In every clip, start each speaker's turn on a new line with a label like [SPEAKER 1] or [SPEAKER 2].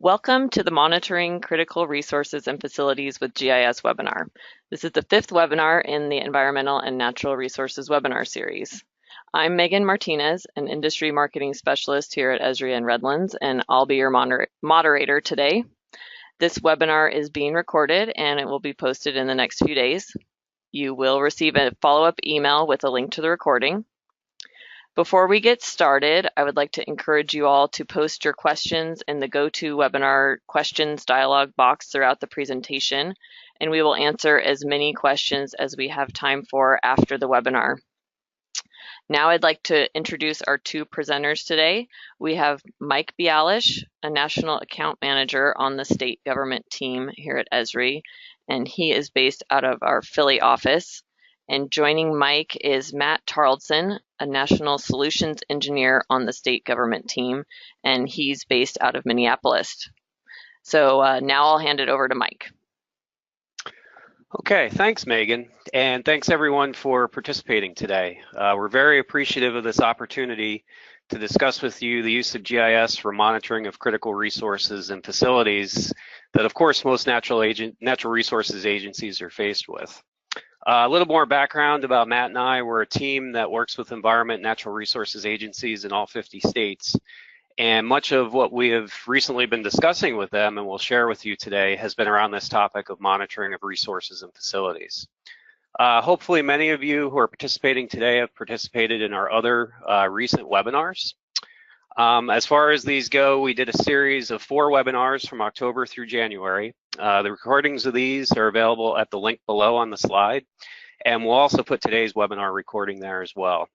[SPEAKER 1] Welcome to the Monitoring Critical Resources and Facilities with GIS webinar. This is the fifth webinar in the Environmental and Natural Resources webinar series. I'm Megan Martinez, an industry marketing specialist here at Esri and Redlands, and I'll be your moderator today. This webinar is being recorded and it will be posted in the next few days. You will receive a follow-up email with a link to the recording. Before we get started, I would like to encourage you all to post your questions in the GoToWebinar questions dialog box throughout the presentation, and we will answer as many questions as we have time for after the webinar. Now I'd like to introduce our two presenters today. We have Mike Bialish, a National Account Manager on the state government team here at Esri, and he is based out of our Philly office. And joining Mike is Matt Tarldson, a National Solutions Engineer on the state government team, and he's based out of Minneapolis. So now I'll hand it over to Mike.
[SPEAKER 2] Okay, thanks, Megan, and thanks everyone for participating today. We're very appreciative of this opportunity to discuss with you the use of GIS for monitoring of critical resources and facilities that, of course, most natural resources agencies are faced with. A little more background about Matt and I. We're a team that works with environment and natural resources agencies in all 50 states. And much of what we have recently been discussing with them and we'll share with you today has been around this topic of monitoring of resources and facilities. Hopefully many of you who are participating today have participated in our other recent webinars. As far as these go, we did a series of 4 webinars from October through January. The recordings of these are available at the link below on the slide, and we'll also put today's webinar recording there as well.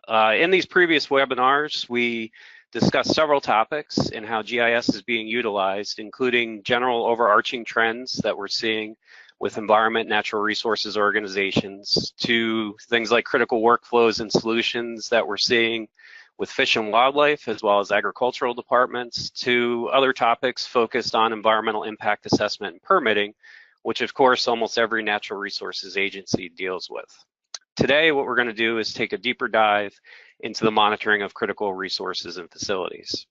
[SPEAKER 2] In these previous webinars, we discussed several topics and how GIS is being utilized, including general overarching trends that we're seeing with environment, natural resources organizations, to things like critical workflows and solutions that we're seeing with fish and wildlife, as well as agricultural departments, to other topics focused on environmental impact assessment and permitting, which of course almost every natural resources agency deals with. Today, what we're going to do is take a deeper dive into the monitoring of critical resources and facilities.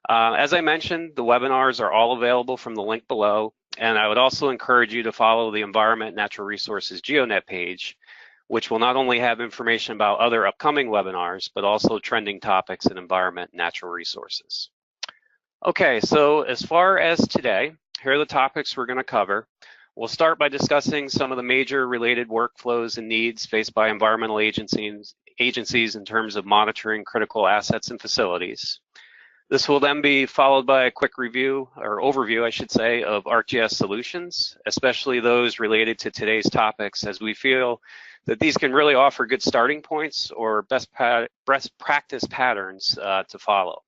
[SPEAKER 2] As I mentioned, the webinars are all available from the link below, and I would also encourage you to follow the Environment and Natural Resources GeoNet page, which will not only have information about other upcoming webinars, but also trending topics in environment and natural resources. Okay, so as far as today, here are the topics we're going to cover. We'll start by discussing some of the major related workflows and needs faced by environmental agencies in terms of monitoring critical assets and facilities. This will then be followed by a quick review, or overview, I should say, of ArcGIS solutions, especially those related to today's topics, as we feel that these can really offer good starting points or best practice patterns to follow.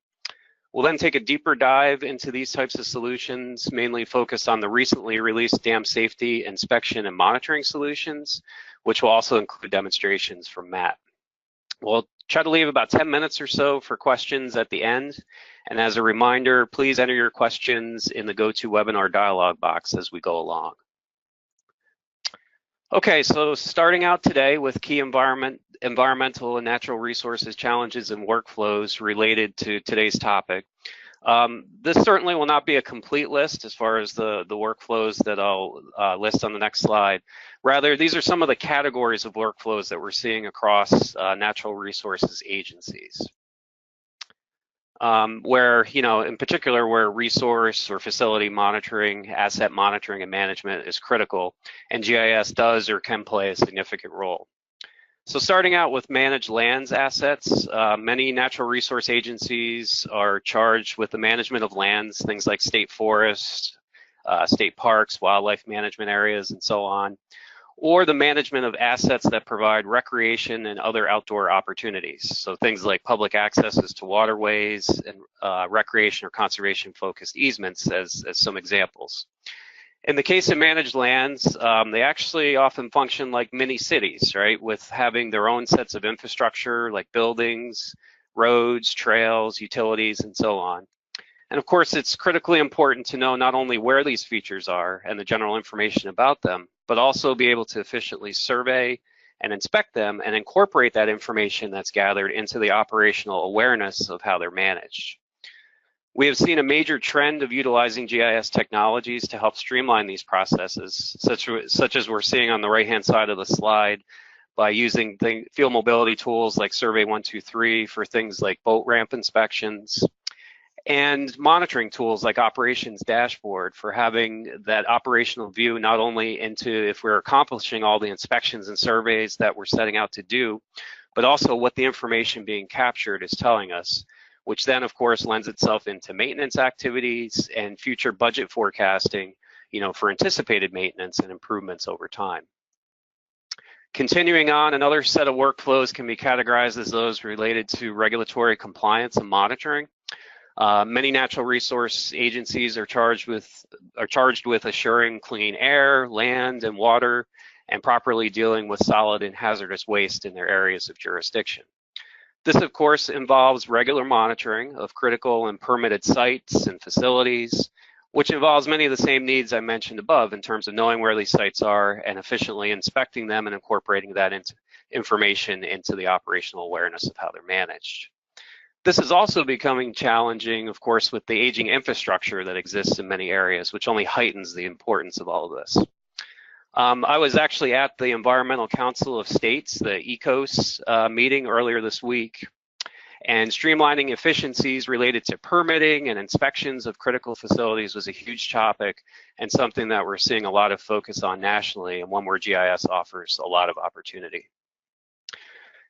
[SPEAKER 2] We'll then take a deeper dive into these types of solutions, mainly focused on the recently released dam safety, inspection, and monitoring solutions, which will also include demonstrations from Matt. We'll try to leave about 10 minutes or so for questions at the end. And as a reminder, please enter your questions in the GoToWebinar dialog box as we go along. Okay, so starting out today with key environmental and natural resources challenges and workflows related to today's topic. This certainly will not be a complete list as far as the workflows that I'll list on the next slide. Rather, these are some of the categories of workflows that we're seeing across natural resources agencies. Where, in particular, where resource or facility monitoring, asset monitoring and management is critical, and GIS does or can play a significant role. So starting out with managed lands assets, many natural resource agencies are charged with the management of lands, things like state forests, state parks, wildlife management areas, and so on, or the management of assets that provide recreation and other outdoor opportunities. So things like public accesses to waterways and recreation or conservation focused easements as some examples. In the case of managed lands, they actually often function like mini cities, right? With having their own sets of infrastructure like buildings, roads, trails, utilities, and so on. And of course, it's critically important to know not only where these features are and the general information about them, but also be able to efficiently survey and inspect them and incorporate that information that's gathered into the operational awareness of how they're managed. We have seen a major trend of utilizing GIS technologies to help streamline these processes, such as we're seeing on the right-hand side of the slide, by using field mobility tools like Survey 123 for things like boat ramp inspections, and monitoring tools like Operations Dashboard for having that operational view not only into if we're accomplishing all the inspections and surveys that we're setting out to do, but also what the information being captured is telling us, which then of course lends itself into maintenance activities and future budget forecasting, for anticipated maintenance and improvements over time. Continuing on, another set of workflows can be categorized as those related to regulatory compliance and monitoring. Many natural resource agencies are charged with assuring clean air, land, and water, and properly dealing with solid and hazardous waste in their areas of jurisdiction. This, of course, involves regular monitoring of critical and permitted sites and facilities, which involves many of the same needs I mentioned above in terms of knowing where these sites are and efficiently inspecting them and incorporating that information into the operational awareness of how they're managed. This is also becoming challenging, of course, with the aging infrastructure that exists in many areas, which only heightens the importance of all of this. I was actually at the Environmental Council of States, the ECOS meeting earlier this week, and streamlining efficiencies related to permitting and inspections of critical facilities was a huge topic and something that we're seeing a lot of focus on nationally, and one where GIS offers a lot of opportunity.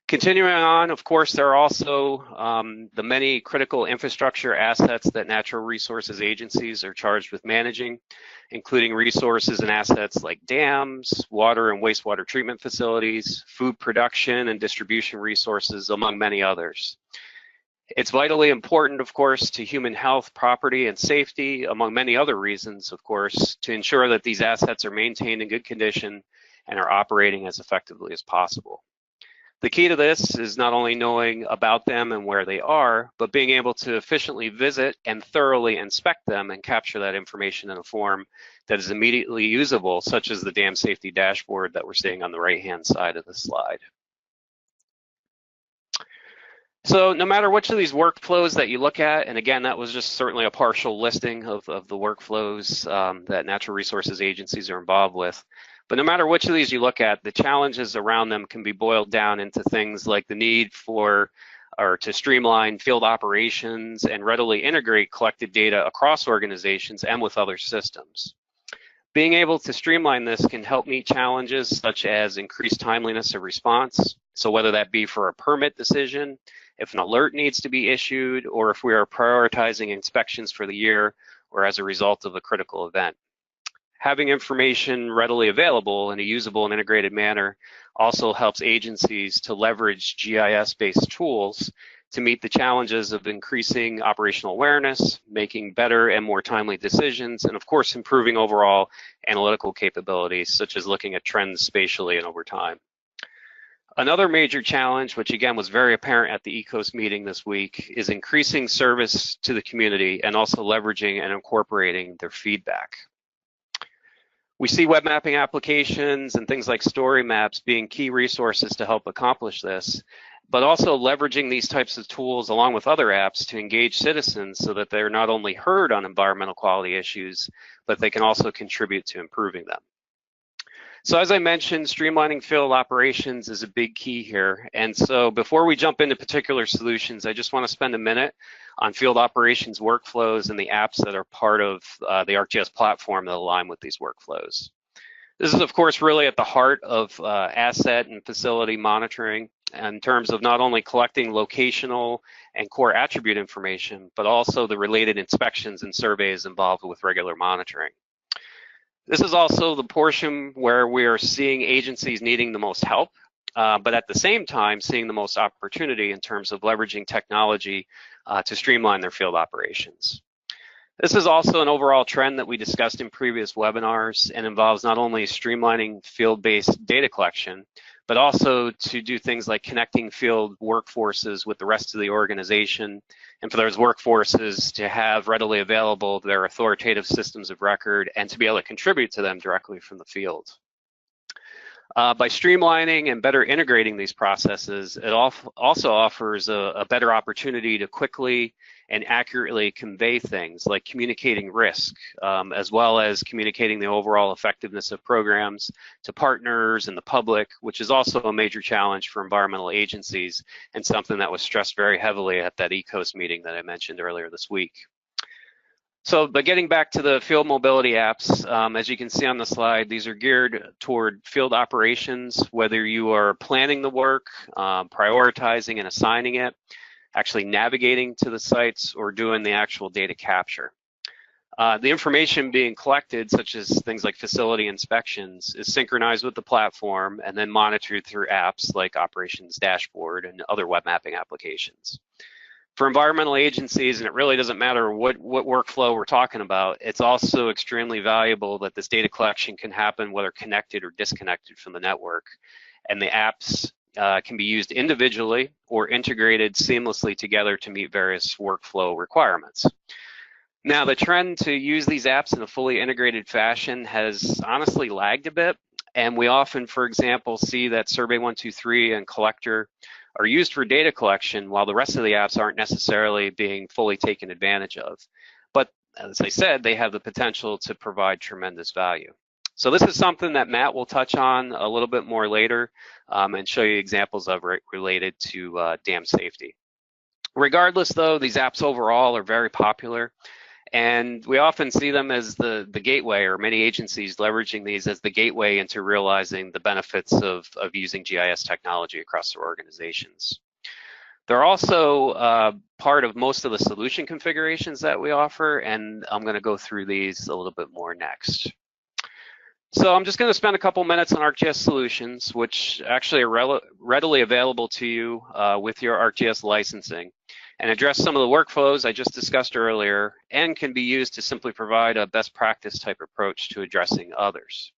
[SPEAKER 2] Continuing on, of course, there are also the many critical infrastructure assets that natural resources agencies are charged with managing, including resources and assets like dams, water and wastewater treatment facilities, food production and distribution resources, among many others. It's vitally important, of course, to human health, property, and safety, among many other reasons, of course, to ensure that these assets are maintained in good condition and are operating as effectively as possible. The key to this is not only knowing about them and where they are, but being able to efficiently visit and thoroughly inspect them and capture that information in a form that is immediately usable, such as the dam safety dashboard that we're seeing on the right-hand side of the slide. So no matter which of these workflows that you look at, and again, that was just certainly a partial listing of the workflows that natural resources agencies are involved with. But no matter which of these you look at, the challenges around them can be boiled down into things like the need to streamline field operations and readily integrate collected data across organizations and with other systems. Being able to streamline this can help meet challenges such as increased timeliness of response. So whether that be for a permit decision, if an alert needs to be issued, or if we are prioritizing inspections for the year or as a result of a critical event. Having information readily available in a usable and integrated manner also helps agencies to leverage GIS-based tools to meet the challenges of increasing operational awareness, making better and more timely decisions, and of course, improving overall analytical capabilities, such as looking at trends spatially and over time. Another major challenge, which again was very apparent at the ECOS meeting this week, is increasing service to the community and also leveraging and incorporating their feedback. We see web mapping applications and things like story maps being key resources to help accomplish this, but also leveraging these types of tools along with other apps to engage citizens so that they're not only heard on environmental quality issues, but they can also contribute to improving them. So as I mentioned, streamlining field operations is a big key here. And so before we jump into particular solutions, I just want to spend a minute on field operations workflows and the apps that are part of the ArcGIS platform that align with these workflows. This is, of course, really at the heart of asset and facility monitoring in terms of not only collecting locational and core attribute information, but also the related inspections and surveys involved with regular monitoring. This is also the portion where we are seeing agencies needing the most help, but at the same time, seeing the most opportunity in terms of leveraging technology to streamline their field operations. This is also an overall trend that we discussed in previous webinars and involves not only streamlining field-based data collection, but also to do things like connecting field workforces with the rest of the organization, and for those workforces to have readily available their authoritative systems of record and to be able to contribute to them directly from the field. By streamlining and better integrating these processes, it also offers a better opportunity to quickly and accurately convey things like communicating risk, as well as communicating the overall effectiveness of programs to partners and the public, which is also a major challenge for environmental agencies and something that was stressed very heavily at that ECOAST meeting that I mentioned earlier this week. So, but getting back to the field mobility apps, as you can see on the slide, these are geared toward field operations, whether you are planning the work, prioritizing and assigning it, actually navigating to the sites, or doing the actual data capture. The information being collected, such as things like facility inspections, is synchronized with the platform and then monitored through apps like Operations Dashboard and other web mapping applications. For environmental agencies, and it really doesn't matter what workflow we're talking about, it's also extremely valuable that this data collection can happen whether connected or disconnected from the network. And the apps can be used individually or integrated seamlessly together to meet various workflow requirements. Now, the trend to use these apps in a fully integrated fashion has honestly lagged a bit, and we often, for example, see that Survey123 and Collector are used for data collection while the rest of the apps aren't necessarily being fully taken advantage of. But as I said, they have the potential to provide tremendous value. So this is something that Matt will touch on a little bit more later and show you examples of it related to dam safety. Regardless though, these apps overall are very popular, and we often see them as the gateway, or many agencies leveraging these as the gateway into realizing the benefits of using GIS technology across their organizations. They're also part of most of the solution configurations that we offer, and I'm going to go through these a little bit more next. So I'm just going to spend a couple minutes on ArcGIS solutions, which actually are readily available to you with your ArcGIS licensing, and address some of the workflows I just discussed earlier, and can be used to simply provide a best practice type approach to addressing others.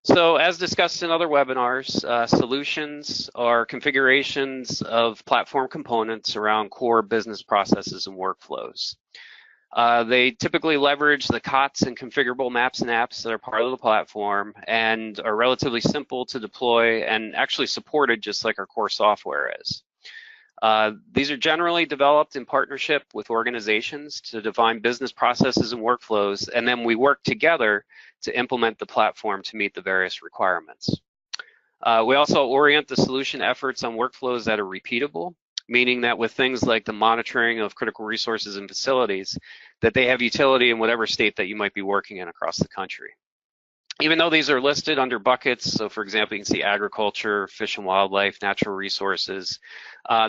[SPEAKER 2] So as discussed in other webinars, solutions are configurations of platform components around core business processes and workflows. They typically leverage the COTS and configurable maps and apps that are part of the platform and are relatively simple to deploy and actually supported just like our core software is. These are generally developed in partnership with organizations to define business processes and workflows, and then we work together to implement the platform to meet the various requirements. We also orient the solution efforts on workflows that are repeatable, meaning that with things like the monitoring of critical resources and facilities, that they have utility in whatever state that you might be working in across the country. Even though these are listed under buckets, so for example, you can see agriculture, fish and wildlife, natural resources,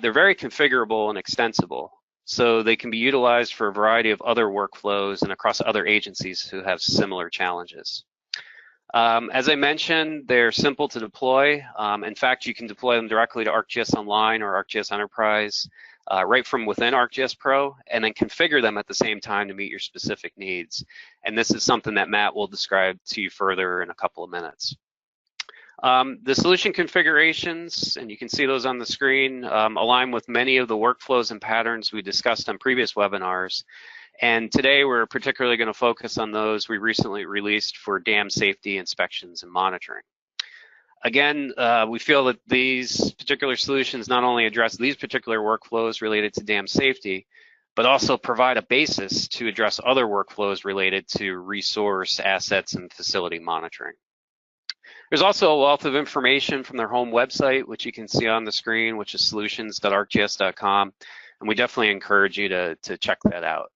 [SPEAKER 2] they're very configurable and extensible. So they can be utilized for a variety of other workflows and across other agencies who have similar challenges. As I mentioned, they're simple to deploy. In fact, you can deploy them directly to ArcGIS Online or ArcGIS Enterprise right from within ArcGIS Pro, and then configure them at the same time to meet your specific needs. And this is something that Matt will describe to you further in a couple of minutes. The solution configurations, and you can see those on the screen, align with many of the workflows and patterns we discussed on previous webinars. And today we're particularly going to focus on those we recently released for dam safety inspections and monitoring. Again, we feel that these particular solutions not only address these particular workflows related to dam safety, but also provide a basis to address other workflows related to resource, assets, and facility monitoring. There's also a wealth of information from their home website, which you can see on the screen, which is solutions.arcgis.com, and we definitely encourage you to check that out.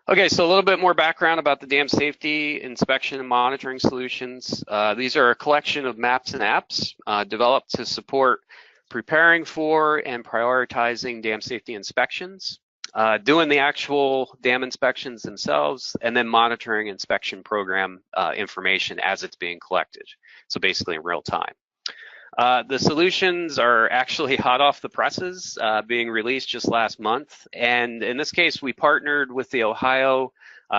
[SPEAKER 2] Okay, so a little bit more background about the dam safety inspection and monitoring solutions. These are a collection of maps and apps developed to support preparing for and prioritizing dam safety inspections, doing the actual dam inspections themselves, and then monitoring inspection program information as it's being collected. So basically in real time. The solutions are actually hot off the presses, being released just last month. And in this case, we partnered with the Ohio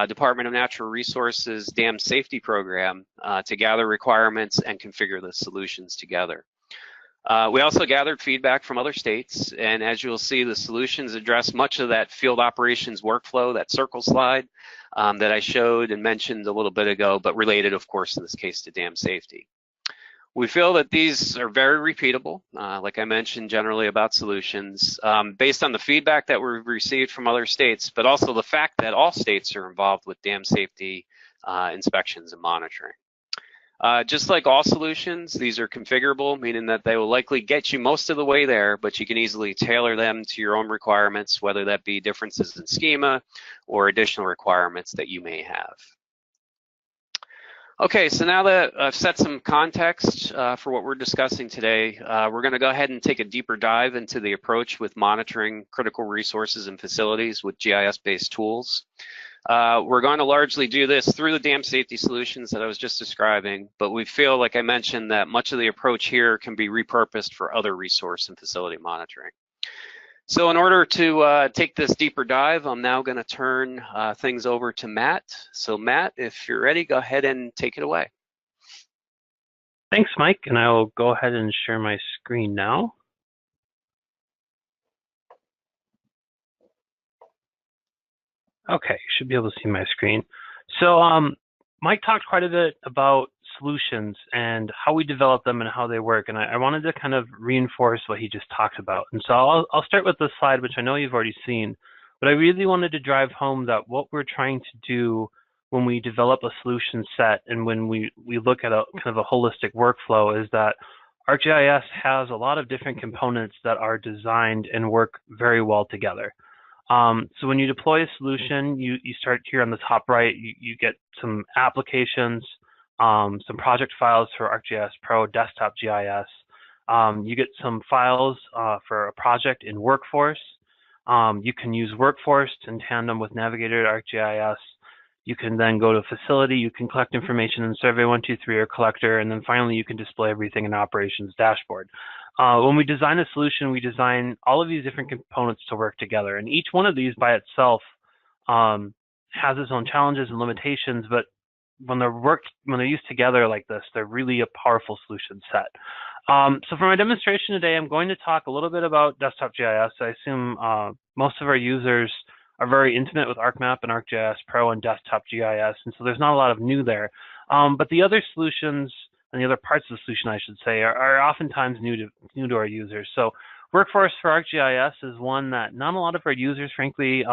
[SPEAKER 2] Department of Natural Resources Dam Safety Program to gather requirements and configure the solutions together. We also gathered feedback from other states, and as you'll see, the solutions address much of that field operations workflow, that circle slide that I showed and mentioned a little bit ago, but related, of course, in this case to dam safety. We feel that these are very repeatable, like I mentioned, generally about solutions, based on the feedback that we've received from other states, but also the fact that all states are involved with dam safety inspections and monitoring. Just like all solutions, these are configurable, meaning that they will likely get you most of the way there, but you can easily tailor them to your own requirements, whether that be differences in schema or additional requirements that you may have. Okay, so now that I've set some context for what we're discussing today, we're going to go ahead and take a deeper dive into the approach with monitoring critical resources and facilities with GIS-based tools. We're going to largely do this through the dam safety solutions that I was just describing, but we feel, like I mentioned, that much of the approach here can be repurposed for other resource and facility monitoring. So in order to take this deeper dive, I'm now going to turn things over to Matt. So Matt, if you're ready, go ahead and take it away.
[SPEAKER 3] Thanks, Mike, and I will go ahead and share my screen now. Okay, you should be able to see my screen. So Mike talked quite a bit about solutions and how we develop them and how they work, and I wanted to kind of reinforce what he just talked about. And so I'll start with this slide, which I know you've already seen, but I really wanted to drive home that what we're trying to do when we develop a solution set and when we look at a kind of a holistic workflow is that ArcGIS has a lot of different components that are designed and work very well together. So when you deploy a solution, you start here on the top right, you get some applications, some project files for ArcGIS Pro Desktop GIS. You get some files for a project in Workforce. You can use Workforce in tandem with Navigator ArcGIS. You can then go to Facility, you can collect information in Survey 123 or Collector, and then finally you can display everything in Operations Dashboard. When we design a solution, we design all of these different components to work together, and each one of these by itself has its own challenges and limitations, but when they're used together like this, they're really a powerful solution set. So for my demonstration today, I'm going to talk a little bit about Desktop GIS. I assume most of our users are very intimate with ArcMap and ArcGIS Pro and Desktop GIS, and so there's not a lot of new there. But the other solutions and the other parts of the solution, I should say, are oftentimes new to our users. So Workforce for ArcGIS is one that not a lot of our users, frankly,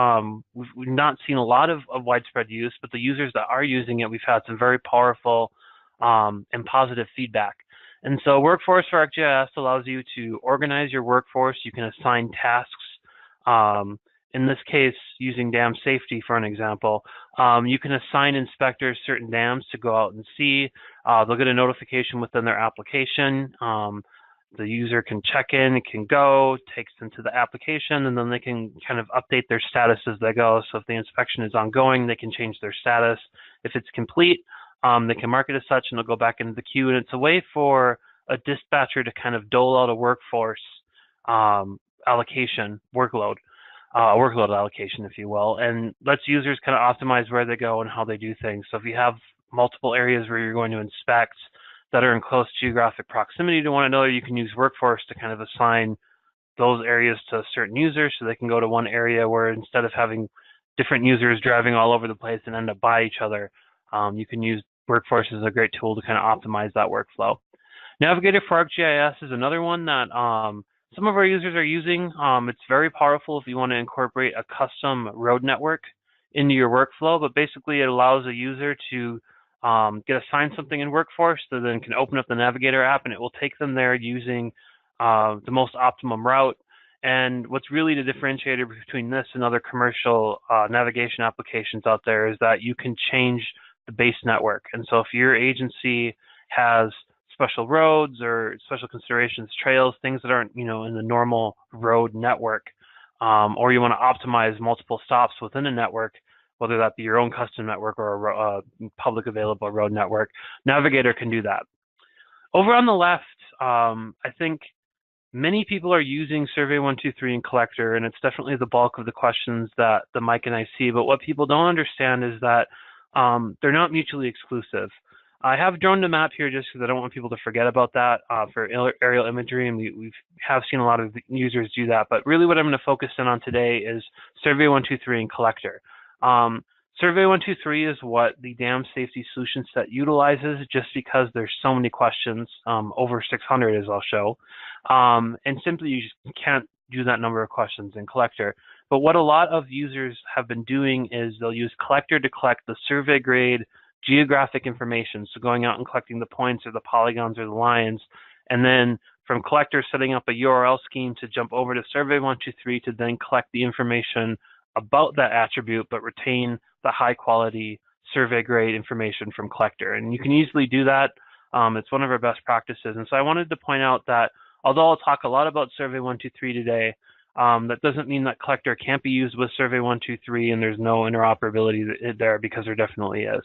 [SPEAKER 3] we've not seen a lot of widespread use, but the users that are using it, we've had some very powerful and positive feedback. And so Workforce for ArcGIS allows you to organize your workforce. You can assign tasks. In this case, using dam safety for an example, you can assign inspectors certain dams to go out and see. They'll get a notification within their application. The user can check in, it can go, takes them to the application, and then they can kind of update their status as they go. So if the inspection is ongoing, they can change their status. If it's complete, they can mark it as such and it'll go back into the queue. And it's a way for a dispatcher to kind of dole out a workforce workload allocation, if you will, and lets users kind of optimize where they go and how they do things. So if you have multiple areas where you're going to inspect that are in close geographic proximity to one another, you can use Workforce to kind of assign those areas to certain users so they can go to one area where instead of having different users driving all over the place and end up by each other, you can use Workforce as a great tool to kind of optimize that workflow. Navigator for ArcGIS is another one that some of our users are using. It's very powerful if you want to incorporate a custom road network into your workflow, but basically it allows a user to get assigned something in Workforce, so then can open up the Navigator app and it will take them there using the most optimum route. And what's really the differentiator between this and other commercial navigation applications out there is that you can change the base network. And so if your agency has special roads or special considerations, trails, things that aren't, in the normal road network, or you want to optimize multiple stops within a network, whether that be your own custom network or a public available road network, Navigator can do that. Over on the left, I think many people are using Survey 123 and Collector, and it's definitely the bulk of the questions that Mike and I see, but what people don't understand is that they're not mutually exclusive. I have Drone to Map here just because I don't want people to forget about that for aerial imagery, and we have seen a lot of users do that. But really what I'm going to focus in on today is Survey 123 and Collector. Survey 123 is what the dam safety solution set utilizes, just because there's so many questions, over 600 as I'll show, and simply you just can't do that number of questions in Collector. But what a lot of users have been doing is they'll use Collector to collect the survey grade geographic information, so going out and collecting the points or the polygons or the lines, and then from Collector setting up a URL scheme to jump over to Survey 123 to then collect the information about that attribute, but retain the high quality survey grade information from Collector. And you can easily do that. It's one of our best practices. And so I wanted to point out that although I'll talk a lot about Survey 123 today, that doesn't mean that Collector can't be used with Survey 123 and there's no interoperability there, because there definitely is.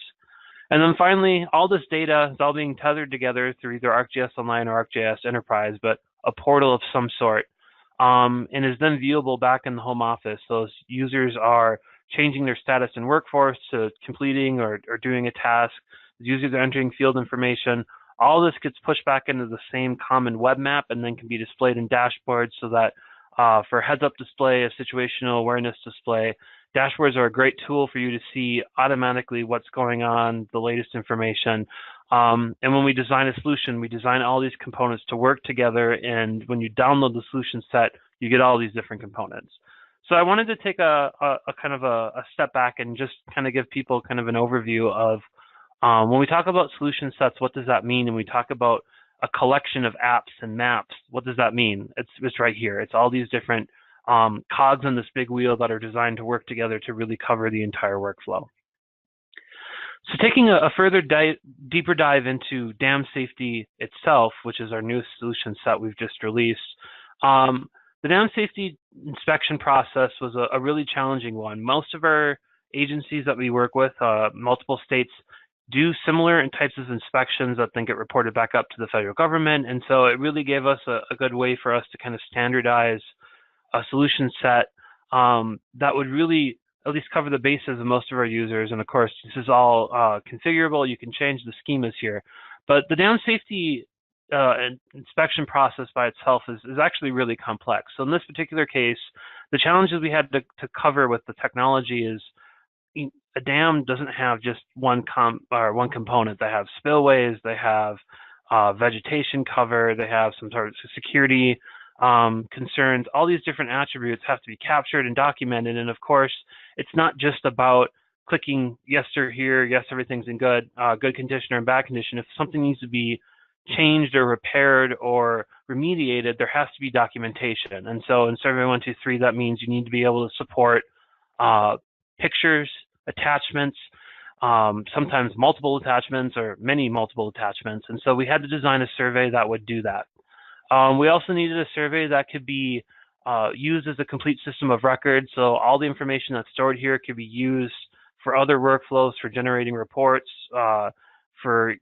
[SPEAKER 3] And then finally, all this data is all being tethered together through either ArcGIS Online or ArcGIS Enterprise, but a portal of some sort, and is then viewable back in the home office. Those users are changing their status in Workforce to completing or doing a task. Users are entering field information. All this gets pushed back into the same common web map and then can be displayed in dashboards, so that for heads-up display, a situational awareness display, dashboards are a great tool for you to see automatically what's going on, the latest information. And when we design a solution, we design all these components to work together. And when you download the solution set, you get all these different components. So I wanted to take a kind of a step back and just kind of give people kind of an overview of when we talk about solution sets, what does that mean? And we talk about a collection of apps and maps, what does that mean? It's right here. It's all these different cogs on this big wheel that are designed to work together to really cover the entire workflow. So taking a further deeper dive into dam safety itself, which is our new solution set we've just released, the dam safety inspection process was a really challenging one. Most of our agencies that we work with, multiple states, do similar types of inspections that then get reported back up to the federal government. And so it really gave us a good way for us to kind of standardize a solution set that would really at least cover the bases of most of our users. And of course, this is all configurable. You can change the schemas here. But the dam safety inspection process by itself is actually really complex. So in this particular case, the challenges we had to cover with the technology is a dam doesn't have just one component. They have spillways, they have vegetation cover, they have some sort of security concerns. All these different attributes have to be captured and documented. And of course, it's not just about clicking yes or here, yes, everything's in good condition or in bad condition. If something needs to be changed or repaired or remediated, there has to be documentation. And so in Survey 123, that means you need to be able to support pictures, attachments, sometimes multiple attachments or many multiple attachments. And so we had to design a survey that would do that. We also needed a survey that could be used as a complete system of record. So all the information that's stored here could be used for other workflows, for generating reports, for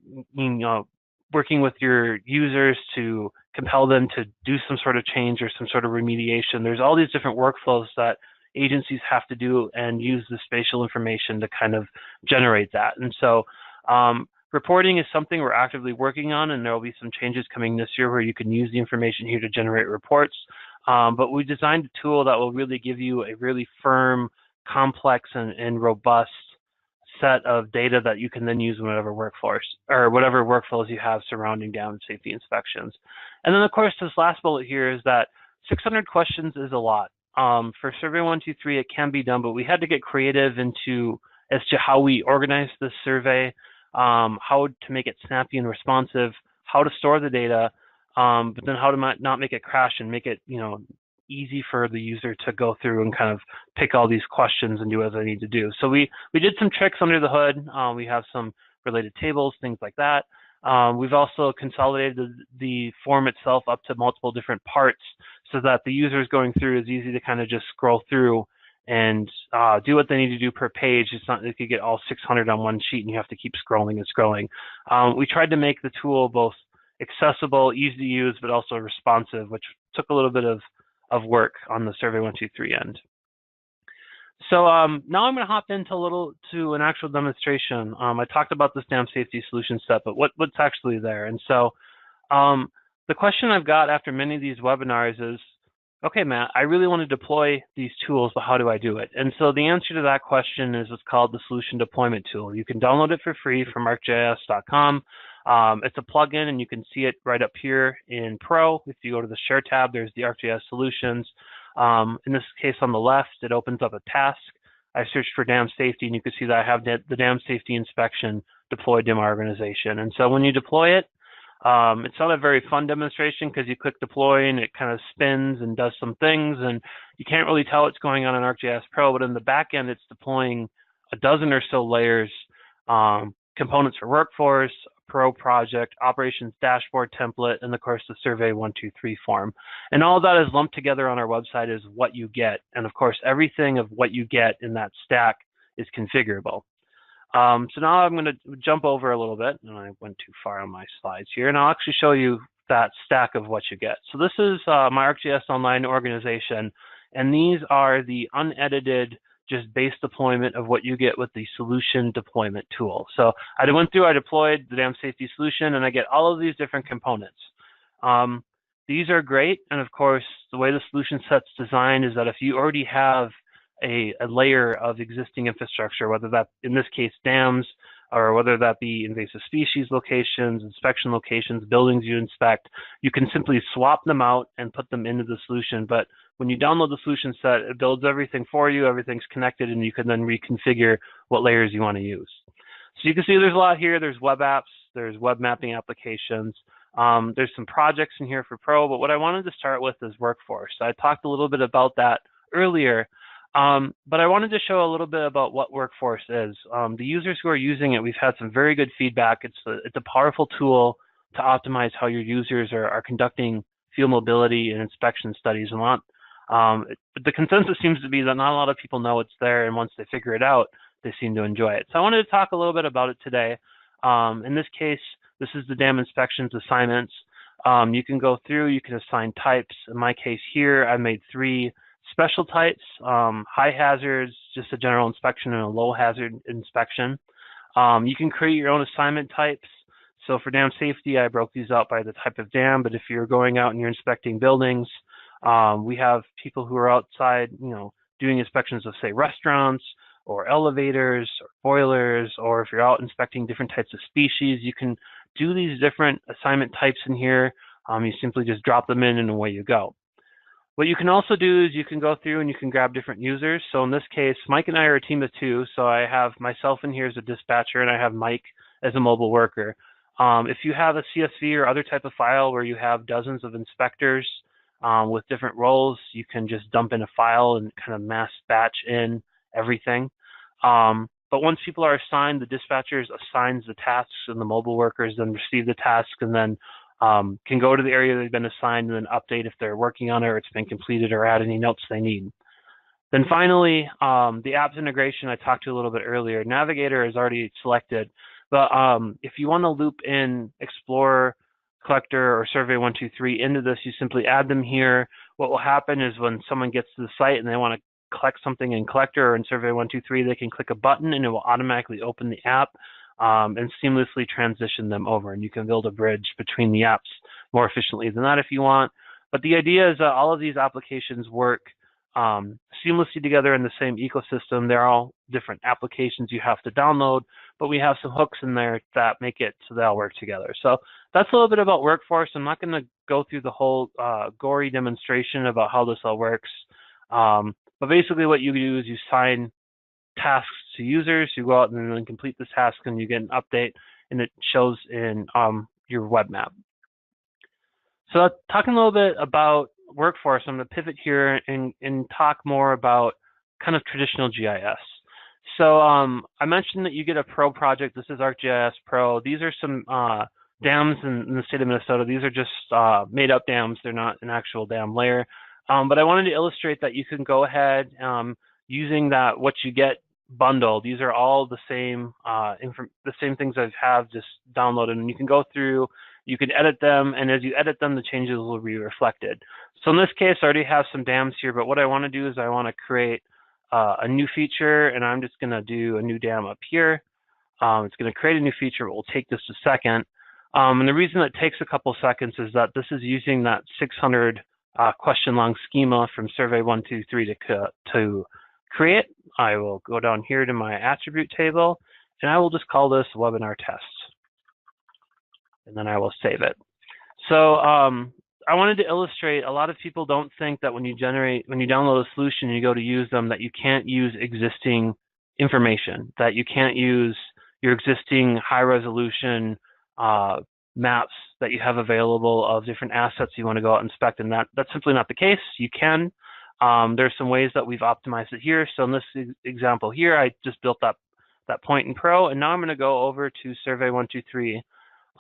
[SPEAKER 3] working with your users to compel them to do some sort of change or some sort of remediation. There's all these different workflows that agencies have to do and use the spatial information to kind of generate that. And so reporting is something we're actively working on, and there will be some changes coming this year where you can use the information here to generate reports. But we designed a tool that will really give you a really firm, complex, and robust set of data that you can then use in whatever workforce or whatever workflows you have surrounding dam safety inspections. And then of course, this last bullet here is that 600 questions is a lot. For Survey 123, it can be done, but we had to get creative as to how we organize this survey, how to make it snappy and responsive, how to store the data, but then how to not make it crash and make it, easy for the user to go through and kind of pick all these questions and do what they need to do. So we did some tricks under the hood. We have some related tables, things like that. We've also consolidated the form itself up to multiple different parts so that the users going through is easy to kind of just scroll through and do what they need to do per page. It's not like you get all 600 on one sheet and you have to keep scrolling and scrolling. We tried to make the tool both accessible, easy to use, but also responsive, which took a little bit of work on the Survey 123 end. So now I'm going to hop into an actual demonstration. I talked about this dam safety solution set, but what's actually there? And so the question I've got after many of these webinars is, okay, Matt, I really want to deploy these tools, but how do I do it? And so the answer to that question is what's called the Solution Deployment Tool. You can download it for free from arcgis.com. It's a plugin, and you can see it right up here in Pro. If you go to the Share tab, there's the ArcGIS Solutions. In this case, on the left, it opens up a task. I searched for dam safety, and you can see that I have the dam safety inspection deployed to my organization. And so when you deploy it, it's not a very fun demonstration because you click deploy and it kind of spins and does some things, and you can't really tell what's going on in ArcGIS Pro, but in the back end, it's deploying a dozen or so layers, components for workforce, Pro project, operations dashboard template, and of course the survey 123 form. And all of that is lumped together on our website is what you get. And of course, everything of what you get in that stack is configurable. So now I'm going to jump over a little bit, and I went too far on my slides here, and I'll actually show you that stack of what you get. So this is my ArcGIS Online organization, and these are the unedited, just base deployment of what you get with the Solution Deployment Tool. So I deployed the dam safety solution, and I get all of these different components. These are great, and of course, the way the solution set's designed is that if you already have a layer of existing infrastructure, whether that, in this case, dams, or whether that be invasive species locations, inspection locations, buildings you inspect, you can simply swap them out and put them into the solution. But when you download the solution set, it builds everything for you, everything's connected, and you can then reconfigure what layers you want to use. So you can see there's a lot here. There's web apps, there's web mapping applications, there's some projects in here for Pro, but what I wanted to start with is workforce. I talked a little bit about that earlier, but I wanted to show a little bit about what workforce is. The users who are using it, we've had some very good feedback. It's a powerful tool to optimize how your users are conducting field mobility and inspection studies. And the consensus seems to be that not a lot of people know it's there, and once they figure it out, they seem to enjoy it. So I wanted to talk a little bit about it today. In this case, this is the dam inspections assignments. You can go through, you can assign types. In my case here, I made 3 special types, high hazards, just a general inspection, and a low hazard inspection. You can create your own assignment types. So for dam safety, I broke these out by the type of dam, but if you're going out and you're inspecting buildings, we have people who are outside, doing inspections of, say, restaurants or elevators or boilers, or if you're out inspecting different types of species, you can do these different assignment types in here. You simply just drop them in and away you go. What you can also do is you can go through and you can grab different users. So in this case, Mike and I are a team of 2. So I have myself in here as a dispatcher, and I have Mike as a mobile worker. If you have a CSV or other type of file where you have dozens of inspectors with different roles, you can just dump in a file and kind of mass batch in everything. But once people are assigned, the dispatchers assigns the tasks, and the mobile workers then receive the task and then can go to the area they've been assigned and then update if they're working on it or it's been completed, or add any notes they need. Then finally, the apps integration I talked to a little bit earlier. Navigator is already selected, but if you want to loop in Explorer, Collector, or Survey 123 into this, you simply add them here. What will happen is when someone gets to the site and they want to collect something in Collector or in Survey 123, they can click a button and it will automatically open the app and seamlessly transition them over. And you can build a bridge between the apps more efficiently than that if you want. But the idea is that all of these applications work seamlessly together in the same ecosystem. They're all different applications you have to download, but we have some hooks in there that make it so they all work together. So that's a little bit about workforce. I'm not going to go through the whole gory demonstration about how this all works. But basically what you do is you assign tasks to users, you go out and then complete this task, and you get an update, and it shows in your web map. So talking a little bit about workforce, I'm going to pivot here and talk more about kind of traditional GIS. So I mentioned that you get a Pro project. This is ArcGIS Pro. These are some dams in the state of Minnesota. These are just made up dams. They're not an actual dam layer. But I wanted to illustrate that you can go ahead using that what you get bundle. These are all the same things I have just downloaded, and you can go through, you can edit them, and as you edit them, the changes will be reflected. So in this case, I already have some dams here, but what I want to do is I want to create a new feature, and I'm just going to do a new dam up here. It's going to create a new feature. It will take just a second. And the reason it takes a couple seconds is that this is using that 600 question-long schema from survey 123 to create. I will go down here to my attribute table, and I will just call this webinar test, and then I will save it. So I wanted to illustrate, a lot of people don't think that when you download a solution and you go to use them, that you can't use existing information, that you can't use your existing high resolution maps that you have available of different assets you want to go out and inspect, and that's simply not the case. You can. There's some ways that we've optimized it here. So in this example here, I just built that point in Pro, and now I'm going to go over to Survey 123.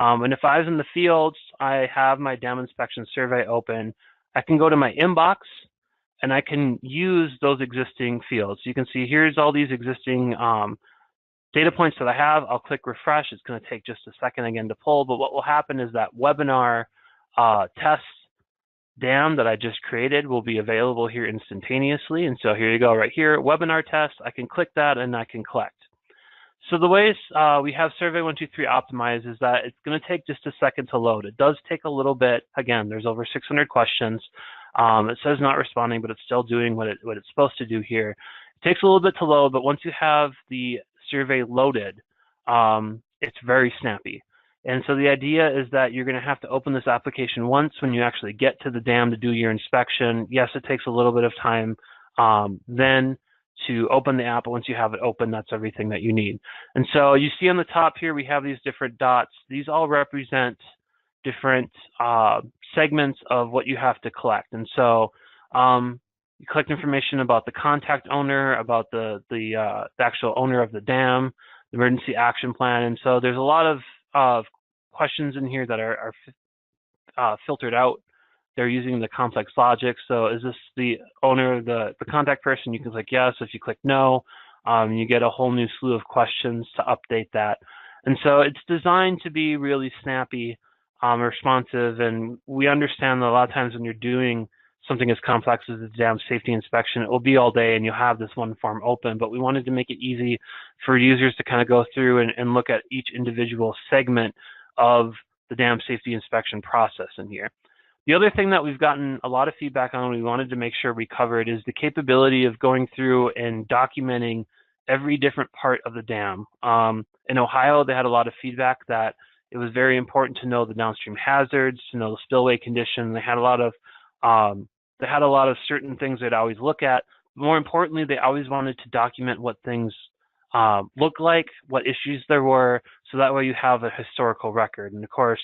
[SPEAKER 3] And if I was in the fields, I have my dam inspection survey open. I can go to my inbox, and I can use those existing fields. You can see here's all these existing data points that I have. I'll click refresh. It's going to take just a second again to pull, but what will happen is that webinar test dam that I just created will be available here instantaneously. And so here you go right here, webinar test. I can click that and I can collect. So the ways we have Survey 123 optimized is that it's going to take just a second to load. It does take a little bit. Again, there's over 600 questions. It says not responding, but it's still doing what it's supposed to do here. It takes a little bit to load, but once you have the survey loaded, it's very snappy. And so the idea is that you're going to have to open this application once when you actually get to the dam to do your inspection. Yes, it takes a little bit of time then to open the app, but once you have it open, that's everything that you need. And so you see on the top here, we have these different dots. These all represent different segments of what you have to collect. And so you collect information about the contact owner, about the actual owner of the dam, the emergency action plan. And so there's a lot of questions in here that are filtered out. They're using the complex logic. So is this the owner, the contact person? You can click yes. If you click no, you get a whole new slew of questions to update that. And so it's designed to be really snappy, responsive. And we understand that a lot of times when you're doing something as complex as the dam safety inspection, it will be all day and you'll have this one form open. But we wanted to make it easy for users to kind of go through and look at each individual segment of the dam safety inspection process in here. The other thing that we've gotten a lot of feedback on, we wanted to make sure we covered, is the capability of going through and documenting every different part of the dam. In Ohio, they had a lot of feedback that it was very important to know the downstream hazards, to know the spillway condition. They had a lot of certain things they'd always look at. More importantly, they always wanted to document what things look like, what issues there were, so that way you have a historical record. And of course,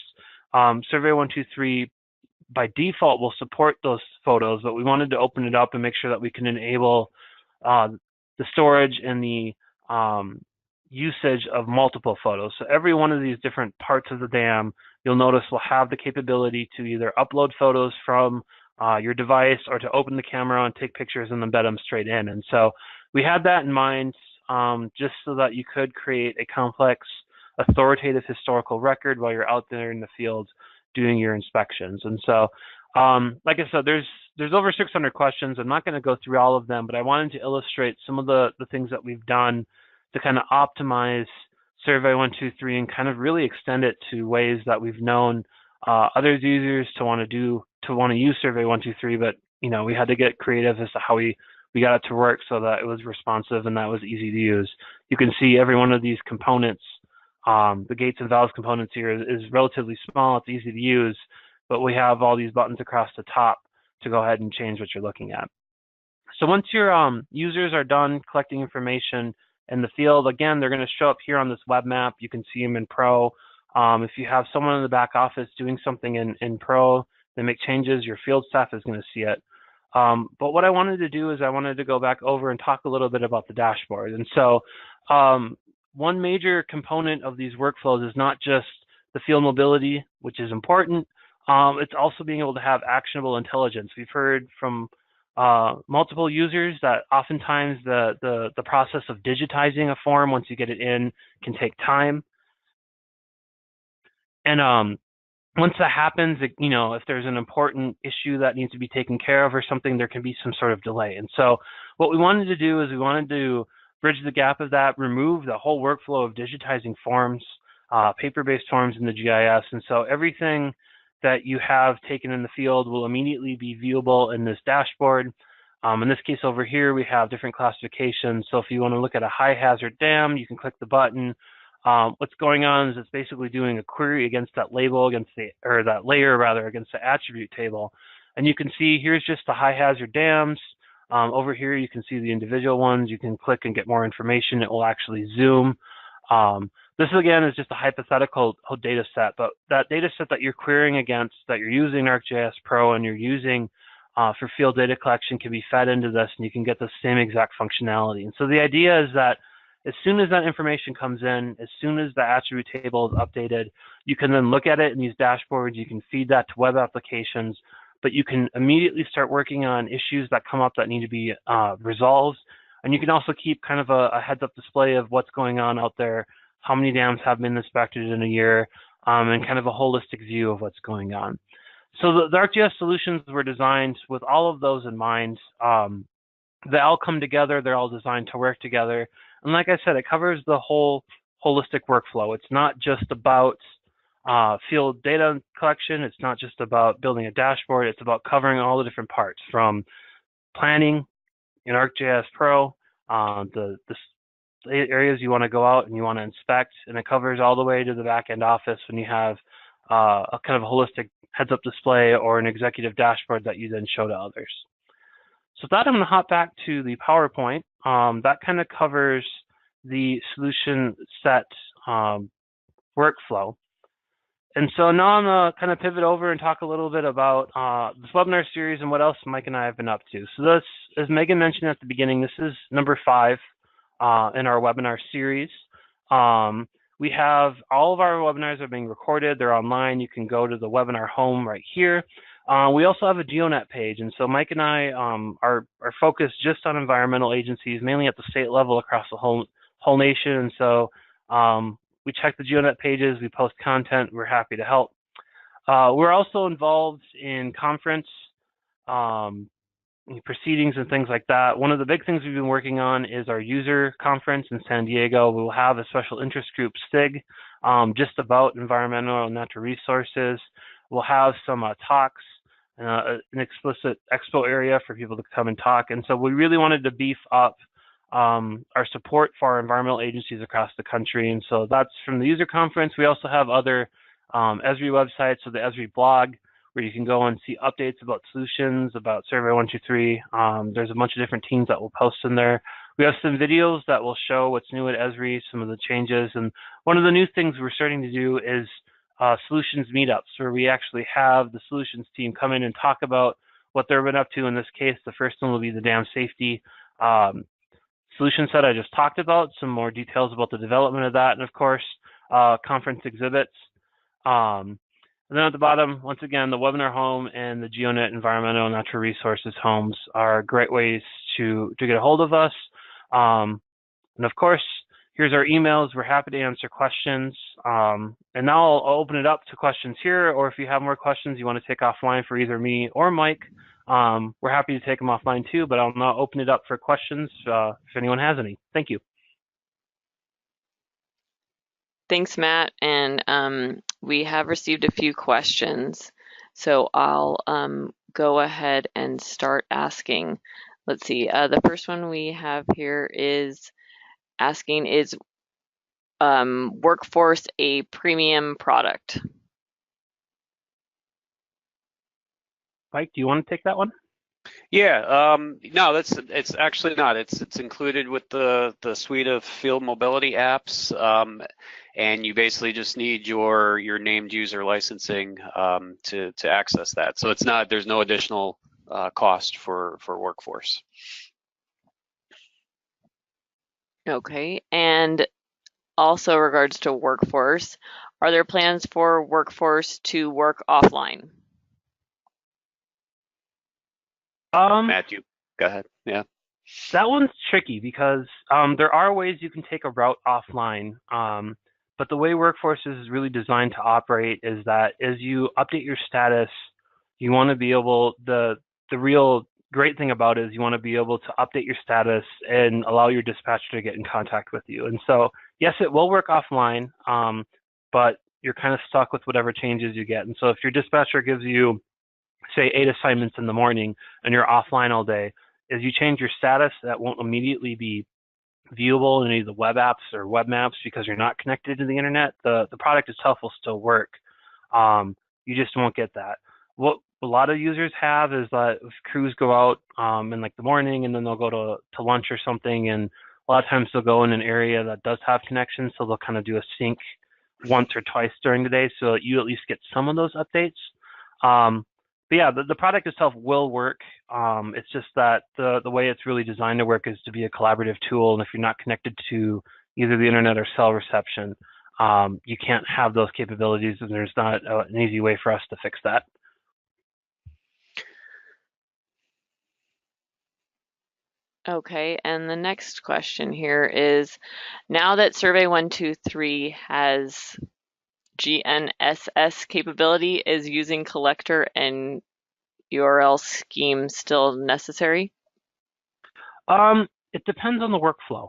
[SPEAKER 3] Survey 123 by default will support those photos, but we wanted to open it up and make sure that we can enable the storage and the usage of multiple photos. So every one of these different parts of the dam, you'll notice will have the capability to either upload photos from your device or to open the camera and take pictures and embed them straight in. And so we had that in mind just so that you could create a complex, authoritative historical record while you're out there in the field doing your inspections. And so, like I said, there's over 600 questions. I'm not going to go through all of them, but I wanted to illustrate some of the things that we've done to kind of optimize Survey 123 and kind of really extend it to ways that we've known other users to want to use Survey 123, but we had to get creative as to how we got it to work so that it was responsive and that was easy to use. You can see every one of these components. The gates and valves components here is relatively small. It's easy to use, but we have all these buttons across the top to go ahead and change what you're looking at. So once your users are done collecting information in the field, again, they're going to show up here on this web map. You can see them in Pro. If you have someone in the back office doing something in Pro, they make changes, your field staff is going to see it. But what I wanted to do is I wanted to go back over and talk a little bit about the dashboard. And so one major component of these workflows is not just the field mobility, which is important. It's also being able to have actionable intelligence. We've heard from multiple users that oftentimes the process of digitizing a form once you get it in can take time. And once that happens, if there's an important issue that needs to be taken care of or something, there can be some sort of delay. And so what we wanted to do is we wanted to bridge the gap of that, remove the whole workflow of digitizing forms, paper-based forms in the GIS. And so everything that you have taken in the field will immediately be viewable in this dashboard. In this case over here, we have different classifications. So if you want to look at a high hazard dam, you can click the button. What's going on is it's basically doing a query against that label, or that layer rather, against the attribute table. And you can see here's just the high hazard dams. Over here, you can see the individual ones. You can click and get more information. It will actually zoom. This again is just a hypothetical data set, but that data set that you're querying against, that you're using ArcGIS Pro and you're using for field data collection, can be fed into this, and you can get the same exact functionality. And so the idea is that as soon as that information comes in, as soon as the attribute table is updated, you can then look at it in these dashboards. You can feed that to web applications, but you can immediately start working on issues that come up that need to be resolved. And you can also keep kind of a heads-up display of what's going on out there, how many dams have been inspected in a year, and kind of a holistic view of what's going on. So the ArcGIS solutions were designed with all of those in mind. They all come together. They're all designed to work together. And like I said, it covers the whole holistic workflow. It's not just about field data collection. It's not just about building a dashboard. It's about covering all the different parts, from planning in ArcGIS Pro, the areas you want to go out and you want to inspect, and it covers all the way to the back-end office when you have a kind of a holistic heads-up display or an executive dashboard that you then show to others. So with that, I'm going to hop back to the PowerPoint. That kind of covers the solution set workflow. And so now I'm going to kind of pivot over and talk a little bit about this webinar series and what else Mike and I have been up to. So this, as Megan mentioned at the beginning, this is number 5 in our webinar series. We have all of our webinars are being recorded. They're online. You can go to the webinar home right here. We also have a GeoNet page, and so Mike and I are focused just on environmental agencies, mainly at the state level across the whole nation. And so we check the GeoNet pages, we post content, we're happy to help. We're also involved in conference proceedings and things like that. One of the big things we've been working on is our user conference in San Diego. We'll have a special interest group, SIG, just about environmental and natural resources. We'll have some talks, an explicit expo area for people to come and talk. And so we really wanted to beef up our support for our environmental agencies across the country. And so that's from the user conference. We also have other Esri websites, so the Esri blog, where you can go and see updates about solutions, about Survey 123. There's a bunch of different teams that will post in there. We have some videos that will show what's new at Esri, some of the changes. And one of the new things we're starting to do is solutions meetups, where we actually have the solutions team come in and talk about what they've been up to. In this case, the first one will be the dam safety solution set I just talked about, some more details about the development of that, and of course, conference exhibits. And then at the bottom, once again, the webinar home and the GeoNet environmental and natural resources homes are great ways to get a hold of us. And of course, here's our emails. We're happy to answer questions. And now I'll open it up to questions here, or if you have more questions you want to take offline for either me or Mike, we're happy to take them offline too, but I'll now open it up for questions if anyone has any. Thank you.
[SPEAKER 1] Thanks, Matt. And we have received a few questions, so I'll go ahead and start asking. Let's see. The first one we have here is asking, is workforce a premium product?
[SPEAKER 3] Mike, do you want to take that one?
[SPEAKER 2] Yeah, no, it's actually not. It's included with the suite of field mobility apps, and you basically just need your named user licensing to access that. So it's not. There's no additional cost for workforce.
[SPEAKER 1] Okay, and also regards to workforce, are there plans for workforce to work offline?
[SPEAKER 3] Matt,
[SPEAKER 2] you go ahead. Yeah.
[SPEAKER 3] That one's tricky because there are ways you can take a route offline, but the way Workforce is really designed to operate is that as you update your status, you want to be able, the real great thing about it is you want to be able to update your status and allow your dispatcher to get in contact with you. And so, yes, it will work offline, but you're kind of stuck with whatever changes you get. And so if your dispatcher gives you, say, 8 assignments in the morning and you're offline all day, as you change your status, that won't immediately be viewable in any of the web apps or web maps because you're not connected to the internet. The product itself will still work. You just won't get that. What a lot of users have is that if crews go out in like the morning and then they'll go to lunch or something, and a lot of times they'll go in an area that does have connections, so they'll kind of do a sync once or twice during the day so that you at least get some of those updates. But yeah, the product itself will work. It's just that the way it's really designed to work is to be a collaborative tool, and if you're not connected to either the internet or cell reception, you can't have those capabilities, and there's not an easy way for us to fix that.
[SPEAKER 1] Okay, and the next question here is, now that Survey 123 has GNSS capability, is using collector and URL scheme still necessary?
[SPEAKER 3] It depends on the workflow.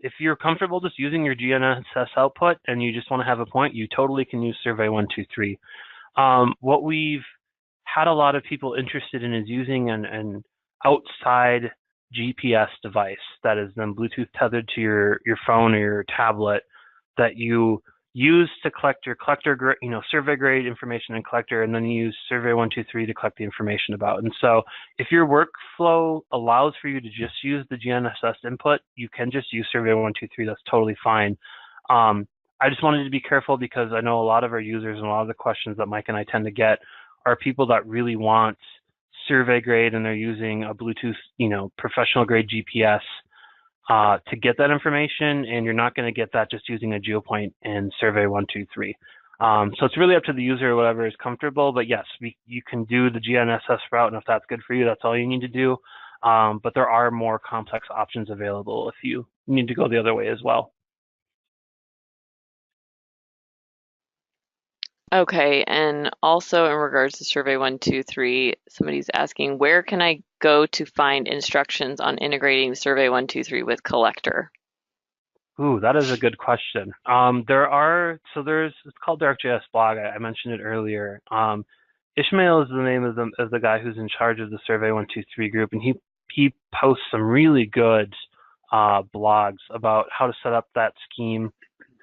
[SPEAKER 3] If you're comfortable just using your GNSS output and you just want to have a point, you totally can use Survey 123. What we've had a lot of people interested in is using an outside GPS device that is then Bluetooth tethered to your phone or your tablet that you use to collect your survey grade information in collector, and then you use Survey 123 to collect the information about. And so if your workflow allows for you to just use the GNSS input, you can just use Survey 123. That's totally fine. I just wanted to be careful because I know a lot of our users and a lot of the questions that Mike and I tend to get are people that really want survey grade and they're using a Bluetooth, professional grade GPS to get that information, and you're not going to get that just using a geopoint in Survey 123. So it's really up to the user, whatever is comfortable, but yes, you can do the GNSS route, and if that's good for you, that's all you need to do. But there are more complex options available if you need to go the other way as well.
[SPEAKER 1] Okay, and also in regards to Survey 123, somebody's asking, where can I go to find instructions on integrating Survey 123 with collector?
[SPEAKER 3] Ooh, that is a good question. It's called the ArcGIS blog. I mentioned it earlier. Ishmael is the name of the guy who's in charge of the Survey 123 group, and he posts some really good blogs about how to set up that scheme,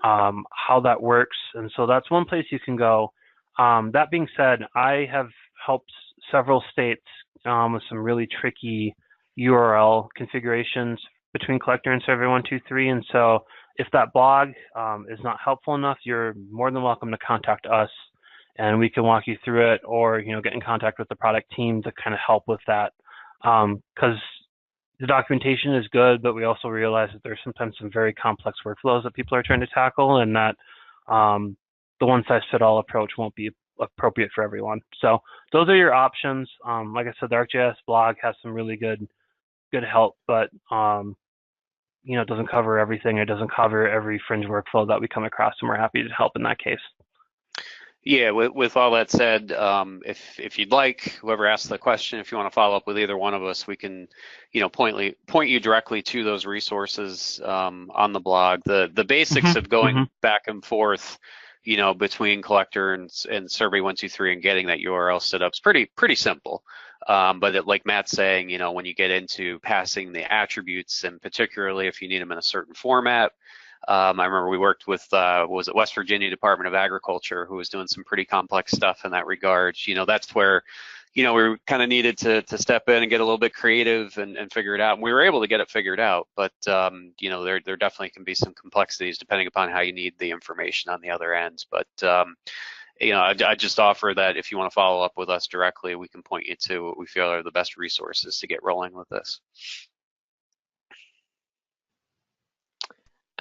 [SPEAKER 3] how that works, and so that's one place you can go. That being said, I have helped several states with some really tricky URL configurations between collector and Survey 123, and so if that blog is not helpful enough, you're more than welcome to contact us, and we can walk you through it, or get in contact with the product team to kind of help with that, because the documentation is good, but we also realize that there's sometimes some very complex workflows that people are trying to tackle, and that the one-size-fits-all approach won't be appropriate for everyone. So those are your options. Like I said, the ArcGIS blog has some really good help, but it doesn't cover everything. It doesn't cover every fringe workflow that we come across, and we're happy to help in that case.
[SPEAKER 2] Yeah, with all that said, if you'd like, whoever asked the question, if you want to follow up with either one of us, we can, point you directly to those resources on the blog. The basics of going back and forth, between collector and Survey 123 and getting that URL set up is pretty simple. But like Matt's saying, when you get into passing the attributes, and particularly if you need them in a certain format. I remember we worked with, West Virginia Department of Agriculture, who was doing some pretty complex stuff in that regard. That's where, we kind of needed to step in and get a little bit creative and figure it out. And we were able to get it figured out, but, there definitely can be some complexities depending upon how you need the information on the other end. But, I just offer that if you want to follow up with us directly, we can point you to what we feel are the best resources to get rolling with this.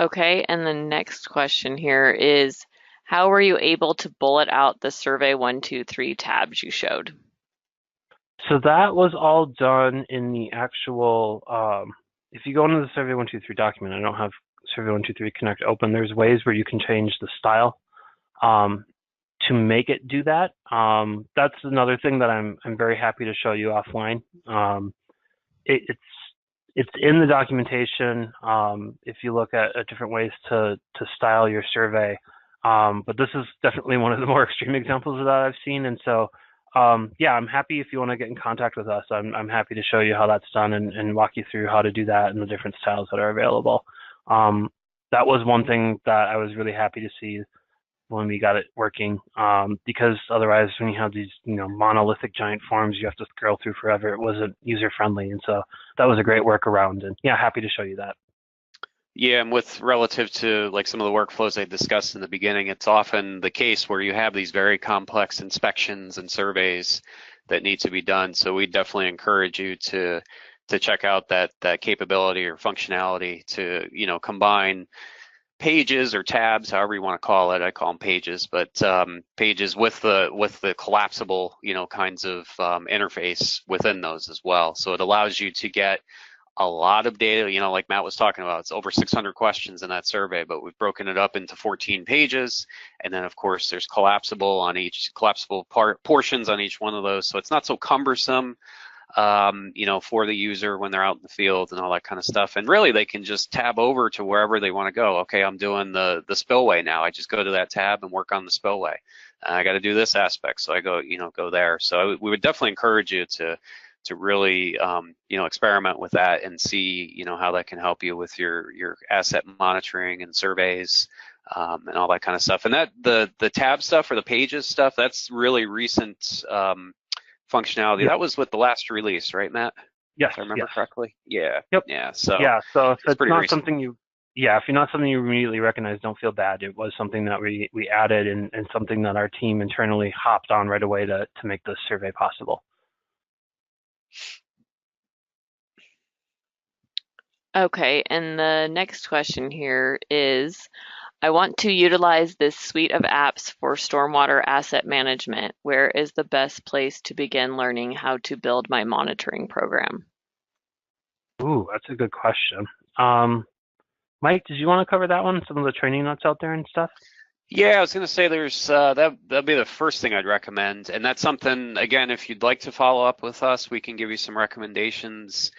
[SPEAKER 1] Okay, and the next question here is, how were you able to bullet out the Survey 123 tabs you showed?
[SPEAKER 3] So that was all done in the actual, if you go into the Survey 123 document, I don't have Survey 123 Connect open, there's ways where you can change the style to make it do that. That's another thing that I'm very happy to show you offline. It's in the documentation. If you look at different ways to style your survey, But this is definitely one of the more extreme examples of that I've seen. And so, yeah, I'm happy if you want to get in contact with us. I'm happy to show you how that's done and walk you through how to do that and the different styles that are available. That was one thing that I was really happy to see when we got it working, because otherwise when you have these, monolithic giant forms you have to scroll through forever, it wasn't user friendly. And so that was a great workaround, and yeah, happy to show you that.
[SPEAKER 2] Yeah, and with relative to like some of the workflows I discussed in the beginning, it's often the case where you have these very complex inspections and surveys that need to be done. So we definitely encourage you to check out that capability or functionality to, combine pages or tabs, however you want to call it. I call them pages, but pages with the collapsible, kinds of interface within those as well. So it allows you to get a lot of data, like Matt was talking about. It's over 600 questions in that survey, but we've broken it up into 14 pages. And then of course there's collapsible portions on each one of those. So it's not so cumbersome, for the user when they're out in the field and all that kind of stuff. And really they can just tab over to wherever they want to go. Okay, I'm doing the spillway now. I just go to that tab and work on the spillway. I got to do this aspect. So I go, go there. So we would definitely encourage you to really, experiment with that and see, how that can help you with your asset monitoring and surveys, and all that kind of stuff. And that the tab stuff or the pages stuff, that's really recent functionality.
[SPEAKER 3] Yep.
[SPEAKER 2] That was with the last release, right, Matt?
[SPEAKER 3] Yes.
[SPEAKER 2] If I remember correctly. Yeah.
[SPEAKER 3] Yep.
[SPEAKER 2] Yeah. So
[SPEAKER 3] if it's not
[SPEAKER 2] recent.
[SPEAKER 3] something if you're not something you immediately recognize, don't feel bad. It was something that we added and something that our team internally hopped on right away to make this survey possible.
[SPEAKER 1] Okay, and the next question here is, I want to utilize this suite of apps for stormwater asset management. Where is the best place to begin learning how to build my monitoring program?
[SPEAKER 3] Ooh, that's a good question. Mike, did you want to cover that one? Some of the training notes out there and stuff?
[SPEAKER 2] Yeah, I was going to say there's that'd be the first thing I'd recommend, and that's something, again, if you'd like to follow up with us, we can give you some recommendations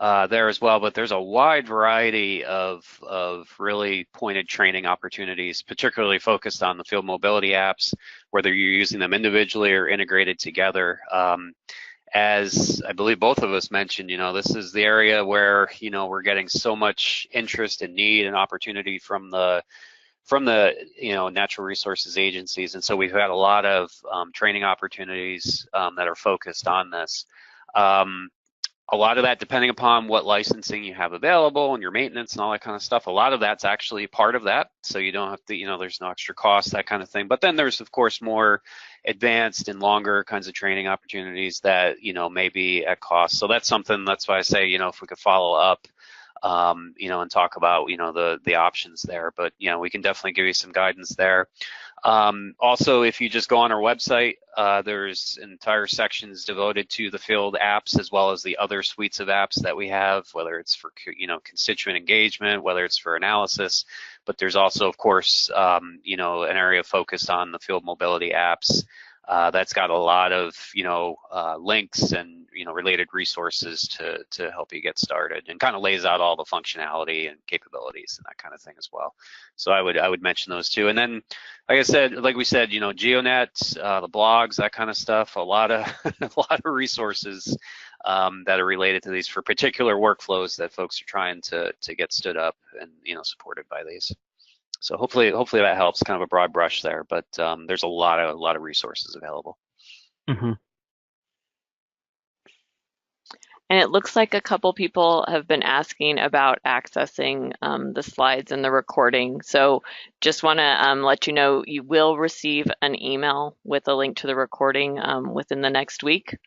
[SPEAKER 2] there as well. But there's a wide variety of really pointed training opportunities, particularly focused on the field mobility apps, whether you're using them individually or integrated together. As I believe both of us mentioned, this is the area where we're getting so much interest and need and opportunity from the natural resources agencies, and so we've had a lot of training opportunities that are focused on this. A lot of that, depending upon what licensing you have available and your maintenance and all that kind of stuff, a lot of that's actually part of that, so you don't have to, there's no extra cost, that kind of thing. But then there's of course more advanced and longer kinds of training opportunities that may be at cost. So that's why I say, if we could follow up and talk about, the options there. But, we can definitely give you some guidance there. Also, if you just go on our website, there's entire sections devoted to the field apps, as well as the other suites of apps that we have, whether it's for, constituent engagement, whether it's for analysis. But there's also, of course, an area focused on the field mobility apps. That's got a lot of links and related resources to help you get started, and kind of lays out all the functionality and capabilities and that kind of thing as well. So I would mention those two. And then, like we said, GeoNet, the blogs, that kind of stuff. A lot of resources that are related to these for particular workflows that folks are trying to get stood up and supported by these. So hopefully that helps. Kind of a broad brush there, but there's a lot of resources available.
[SPEAKER 3] Mm-hmm.
[SPEAKER 1] And it looks like a couple people have been asking about accessing the slides and the recording. So just want to let you know you will receive an email with a link to the recording within the next week.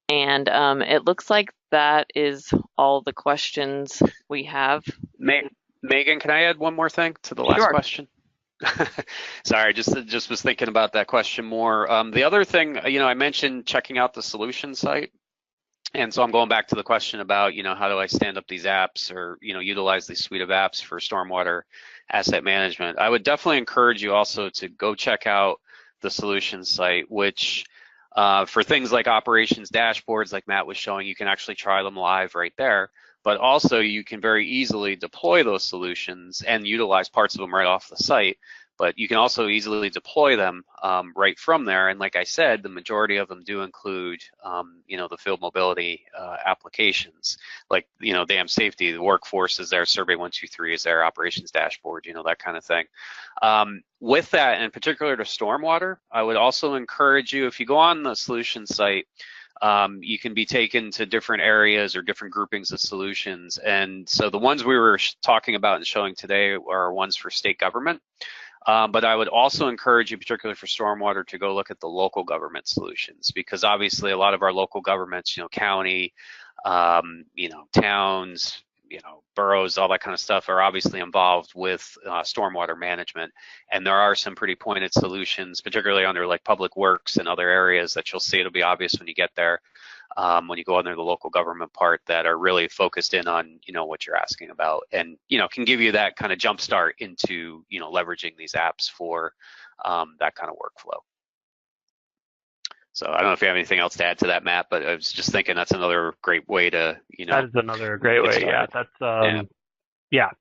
[SPEAKER 1] And it looks like that is all the questions we have.
[SPEAKER 2] Megan, can I add one more thing to the last question? Sorry, just was thinking about that question more. The other thing, I mentioned checking out the solution site. And so I'm going back to the question about, how do I stand up these apps or, utilize this suite of apps for stormwater asset management? I would definitely encourage you also to go check out the solution site, which for things like operations dashboards, like Matt was showing, you can actually try them live right there. But also you can very easily deploy those solutions and utilize parts of them right off the site but you can also easily deploy them right from there. And like I said, the majority of them do include, the field mobility applications, like, dam safety, the workforce is there, Survey 123 is there, operations dashboard, that kind of thing. With that, and in particular to stormwater, I would also encourage you, if you go on the solution site, you can be taken to different areas or different groupings of solutions. And so the ones we were talking about and showing today are ones for state government. But I would also encourage you, particularly for stormwater, to go look at the local government solutions, because obviously a lot of our local governments, county, towns, boroughs, all that kind of stuff are obviously involved with stormwater management. And there are some pretty pointed solutions, particularly under like public works and other areas that you'll see. It'll be obvious when you get there, when you go under the local government part, that are really focused in on, what you're asking about, and, can give you that kind of jump start into, leveraging these apps for that kind of workflow. So I don't know if you have anything else to add to that, Matt, but I was just thinking that's another great way to,
[SPEAKER 3] That is another great way. Yeah, that's, yeah.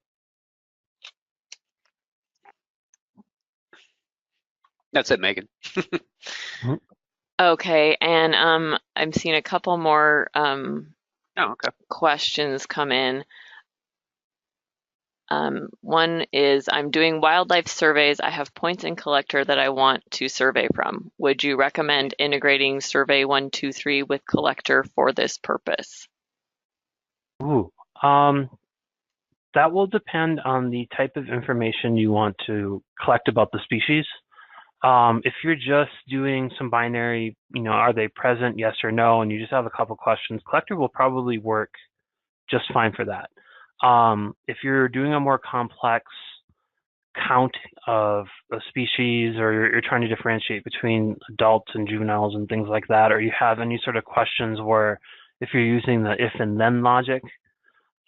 [SPEAKER 2] That's it, Megan.
[SPEAKER 1] Okay, and I'm seeing a couple more questions come in. One is, I'm doing wildlife surveys. I have points in collector that I want to survey from. Would you recommend integrating Survey 123 with collector for this purpose?
[SPEAKER 3] Ooh, that will depend on the type of information you want to collect about the species. If you're just doing some binary, are they present, yes or no, and you just have a couple questions, collector will probably work just fine for that. If you're doing a more complex count of a species, or you're trying to differentiate between adults and juveniles and things like that, or you have any sort of questions where if you're using the if and then logic,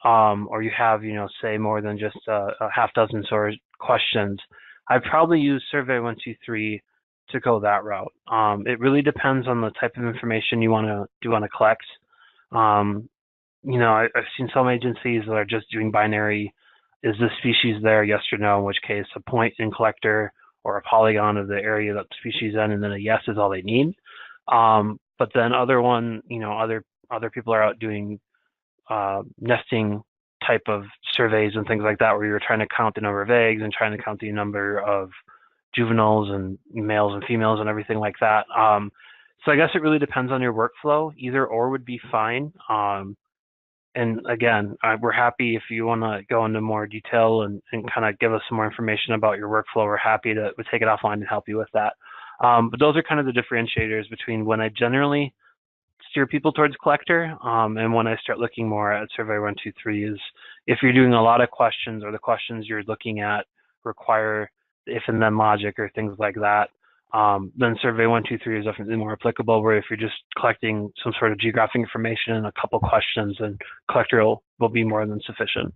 [SPEAKER 3] or you have, say more than just a half dozen sort of questions, I'd probably use Survey 123 to go that route. It really depends on the type of information you want to collect. I've seen some agencies that are just doing binary, is this species there, yes or no, in which case a point in collector or a polygon of the area that the species in, and then a yes is all they need. But then other people are out doing nesting type of surveys and things like that, where you're trying to count the number of eggs and trying to count the number of juveniles and males and females and everything like that. So I guess it really depends on your workflow. Either or would be fine. And again, we're happy if you want to go into more detail and kind of give us some more information about your workflow. We're happy to take it offline and help you with that. But those are kind of the differentiators between when I generally steer people towards collector and when I start looking more at Survey 123 is if you're doing a lot of questions, or the questions you're looking at require if and then logic or things like that, then Survey 123 is definitely more applicable, where if you're just collecting some sort of geographic information and a couple questions, then collector will be more than sufficient.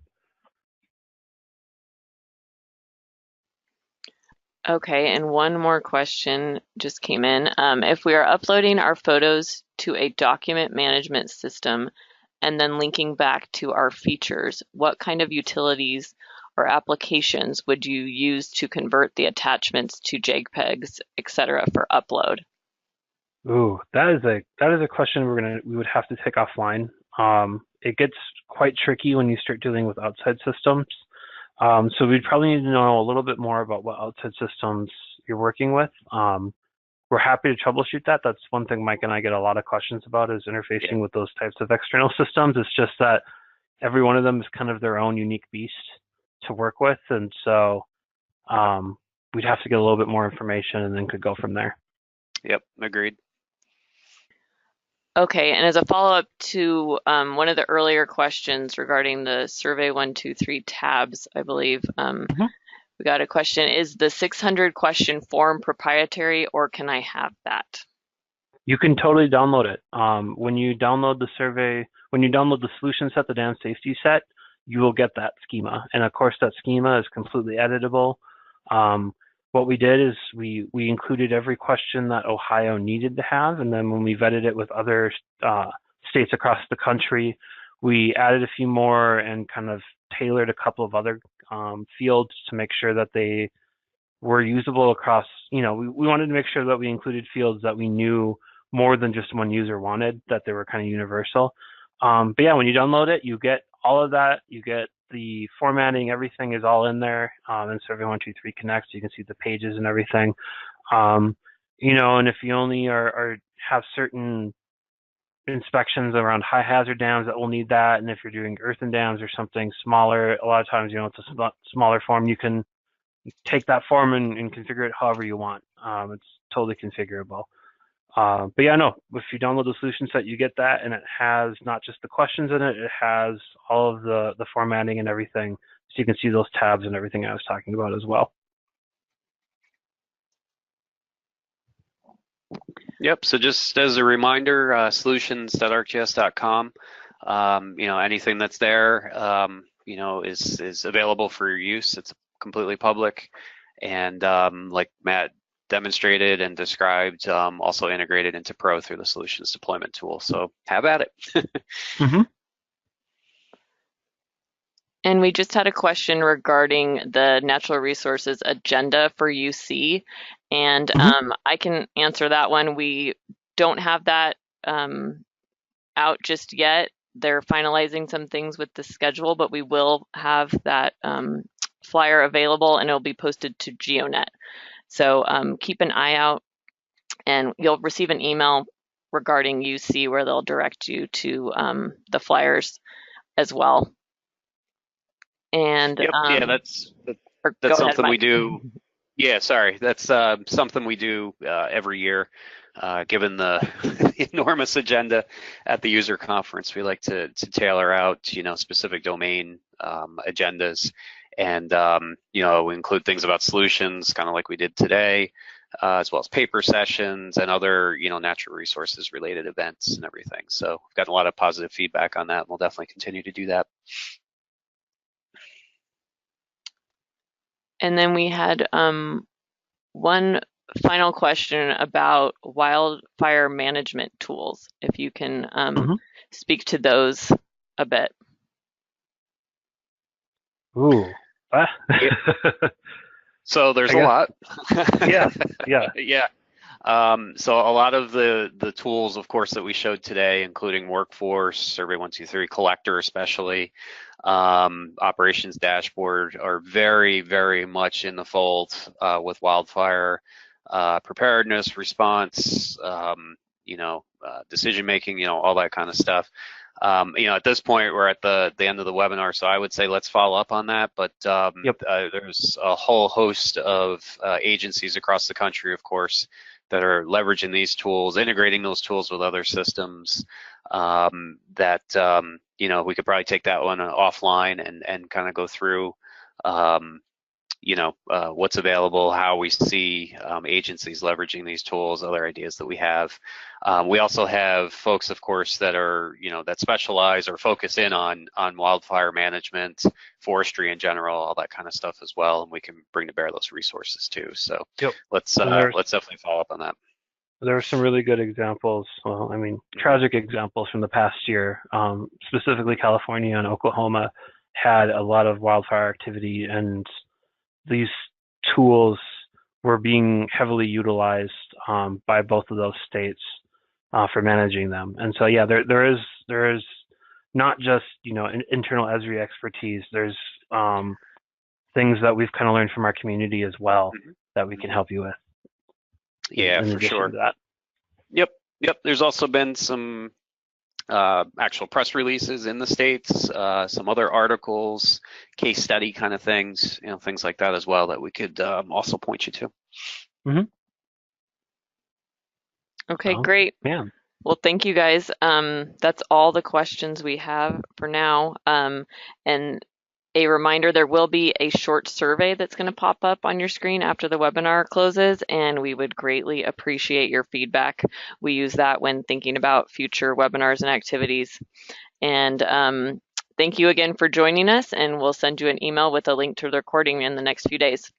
[SPEAKER 1] Okay, and one more question just came in. If we are uploading our photos to a document management system and then linking back to our features, what kind of utilities or applications would you use to convert the attachments to JPEGs, etc., for upload?
[SPEAKER 3] Ooh, that is a question we would have to take offline. It gets quite tricky when you start dealing with outside systems. So we'd probably need to know a little bit more about what outside systems you're working with. We're happy to troubleshoot that. That's one thing Mike and I get a lot of questions about, is interfacing with those types of external systems. It's just that every one of them is kind of their own unique beast to work with. And so we'd have to get a little bit more information and then could go from there.
[SPEAKER 2] Yep, agreed.
[SPEAKER 1] Okay, and as a follow-up to one of the earlier questions regarding the Survey 123 tabs, I believe, we got a question, is the 600 question form proprietary, or can I have that?
[SPEAKER 3] You can totally download it. When you download the survey, when you download the solution set, the dam safety set, you will get that schema. And of course, that schema is completely editable. What we did is we included every question that Ohio needed to have, and then when we vetted it with other states across the country, we added a few more and kind of tailored a couple of other fields to make sure that they were usable across, we wanted to make sure that we included fields that we knew more than just one user wanted, that they were kind of universal. But yeah, when you download it, you get all of that. You get the formatting, everything is all in there. And Survey123 connects, you can see the pages and everything. And if you only have certain inspections around high hazard dams, that will need that. And if you're doing earthen dams or something smaller, a lot of times, it's a smaller form. You can take that form and configure it however you want. It's totally configurable. But yeah, no, if you download the solution set, you get that, and it has not just the questions in it, it has all of the formatting and everything. So you can see those tabs and everything I was talking about as well.
[SPEAKER 2] Yep. So just as a reminder, solutions.arcgis.com. Anything that's there, is available for your use. It's completely public, and like Matt demonstrated and described, also integrated into Pro through the solutions deployment tool. So have at it.
[SPEAKER 3] Mm-hmm.
[SPEAKER 1] And we just had a question regarding the natural resources agenda for UC, and I can answer that one. We don't have that out just yet. They're finalizing some things with the schedule, but we will have that flyer available, and it'll be posted to GeoNet. So keep an eye out, and you'll receive an email regarding UC where they'll direct you to the flyers as well. And
[SPEAKER 2] yep, yeah, that's something ahead, we do. Yeah, sorry, that's something we do every year. Given the enormous agenda at the user conference, we like to tailor out, specific domain agendas, and we include things about solutions, kind of like we did today, as well as paper sessions and other, natural resources related events and everything. So we've gotten a lot of positive feedback on that, and we'll definitely continue to do that.
[SPEAKER 1] And then we had one final question about wildfire management tools, if you can speak to those a bit.
[SPEAKER 3] Ooh.
[SPEAKER 2] So there's a lot.
[SPEAKER 3] Yeah.
[SPEAKER 2] Yeah. So a lot of the tools, of course, that we showed today, including Workforce, Survey123, Collector especially, Operations Dashboard, are very, very much in the fold with wildfire preparedness, response, decision making, all that kind of stuff. At this point, we're at the end of the webinar, so I would say let's follow up on that. But there's a whole host of agencies across the country, of course, that are leveraging these tools, integrating those tools with other systems. We could probably take that one offline and kind of go through, what's available, how we see agencies leveraging these tools, other ideas that we have. We also have folks, of course, that are, that specialize or focus in on wildfire management, forestry in general, all that kind of stuff as well, and we can bring to bear those resources too. So let's definitely follow up on that.
[SPEAKER 3] There are some really good examples. Well, tragic examples from the past year. Specifically, California and Oklahoma had a lot of wildfire activity, and these tools were being heavily utilized by both of those states for managing them. And so, yeah, there is not just internal Esri expertise. There's things that we've kind of learned from our community as well that we can help you with.
[SPEAKER 2] Yeah, for sure. Yep. There's also been some actual press releases in the States, some other articles, case study kind of things, things like that as well that we could also point you to.
[SPEAKER 1] Okay, great.
[SPEAKER 3] Yeah.
[SPEAKER 1] Well, thank you guys. That's all the questions we have for now. And a reminder, there will be a short survey that's going to pop up on your screen after the webinar closes, and we would greatly appreciate your feedback. We use that when thinking about future webinars and activities. And thank you again for joining us, and we'll send you an email with a link to the recording in the next few days.